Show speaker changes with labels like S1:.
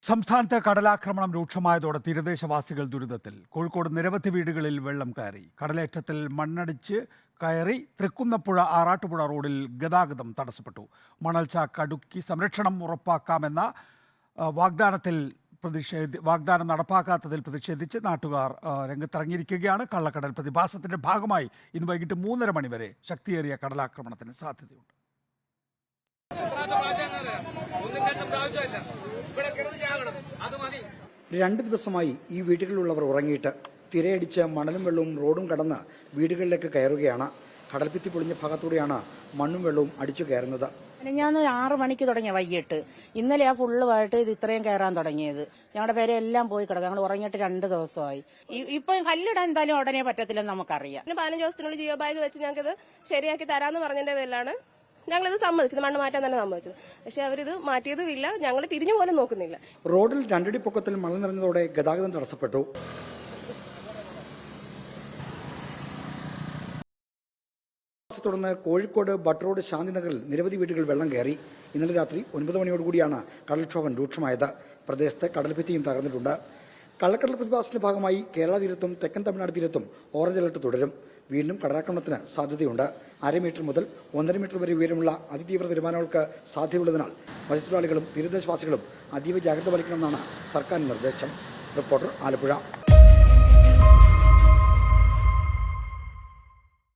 S1: സംസ്ഥാനത്ത് കടലാക്രമണം രൂക്ഷമായതോടെ തീരദേശവാസികൾ ദുരിതത്തിൽ. കോഴിക്കോട് നിരവധി വീടുകളിൽ വെള്ളം കയറി. കടലേറ്റത്തിൽ മണ്ണടിച്ച് കയറി തൃക്കുന്നപ്പുഴ ആറാട്ടുപുഴ റോഡിൽ ഗതാഗതം തടസ്സപ്പെട്ടു. മണൽച്ചാക്ക് അടുക്കി സംരക്ഷണം ഉറപ്പാക്കാമെന്ന വാഗ്ദാനം നടപ്പാക്കാത്തതിൽ പ്രതിഷേധിച്ച് നാട്ടുകാർ രംഗത്തിറങ്ങിയിരിക്കുകയാണ്. കള്ളക്കടൽ പ്രതിഭാസത്തിന്റെ ഭാഗമായി ഇന്ന് വൈകിട്ട് 3:30 മണി വരെ ശക്തിയേറിയ കടലാക്രമണത്തിന് സാധ്യതയുണ്ട്.
S2: രണ്ട് ദിവസമായി ഈ വീടുകളിലുള്ളവർ ഉറങ്ങിയിട്ട് തിരയടിച്ച് മണലും വെള്ളവും റോഡും കടന്ന് വീടുകളിലേക്ക് കയറുകയാണ്. കടൽഭിത്തി പൊളിഞ്ഞ ഭാഗത്തൂടെയാണ് മണ്ണും വെള്ളവും അടിച്ചു കയറുന്നത്.
S3: ഞാൻ 6 മണിക്ക് തുടങ്ങിയ വൈകിട്ട്. ഇന്നലെ ആ ഫുള്ളുമായിട്ട് ഇത് ഇത്രയും കയറാൻ തുടങ്ങിയത്. ഞങ്ങളുടെ പേരെ എല്ലാം പോയി കിടക്കുക. ഞങ്ങൾ ഉറങ്ങിയിട്ട് 2 ദിവസമായി. ഇപ്പൊ കല്ലിടാൻ എന്തായാലും ഉടനെ പറ്റത്തില്ലെന്ന് നമുക്കറിയാം.
S4: 15 ദിവസത്തിനുള്ളിൽ ജിയോ ബാഗ് വെച്ച് ഞങ്ങൾക്കിത് ശരിയാക്കി തരാമെന്ന് പറഞ്ഞതിന്റെ പേരിലാണ് ഞങ്ങളിത് സമ്മതിച്ചത്, മണ്ണ് മാറ്റാൻ തന്നെ സമ്മതിച്ചത്. പക്ഷെ അവരിത് മാറ്റിയതുമില്ല, ഞങ്ങൾ തിരിഞ്ഞു പോലും നോക്കുന്നില്ല.
S2: റോഡിൽ 2 അടി പൊക്കത്തിൽ മണൽ നിറഞ്ഞതോടെ ഗതാഗതം തടസ്സപ്പെട്ടു. തുടർന്ന് കോഴിക്കോട് ബട്ട് റോഡ് ശാന്തിനഗറിൽ നിരവധി വീടുകൾ വെള്ളം കയറി. ഇന്നലെ രാത്രി 9 മണിയോടുകൂടിയാണ് കടൽക്ഷോഭം രൂക്ഷമായത്. പ്രദേശത്തെ കടൽഭിത്തിയും തകർന്നിട്ടുണ്ട്. കള്ളക്കടൽ പ്രതിഭാസത്തിന്റെ ഭാഗമായി കേരള തീരത്തും തെക്കൻ തമിഴ്നാട് തീരത്തും ഓറഞ്ച് അലർട്ട് തുടരും. വീണ്ടും കടലാക്രമണത്തിന് സാധ്യതയുണ്ട്. 1/2 മീറ്റർ മുതൽ 1.5 മീറ്റർ വരെ ഉയരമുള്ള അതിതീവ്ര തിരമാലകൾക്ക് സാധ്യതയുള്ളതിനാൽ മത്സ്യത്തൊഴിലാളികളും തീരദേശവാസികളും അതീവ ജാഗ്രത പാലിക്കണമെന്നാണ് സർക്കാർ നിർദ്ദേശം. റിപ്പോർട്ടർ, ആലപ്പുഴ.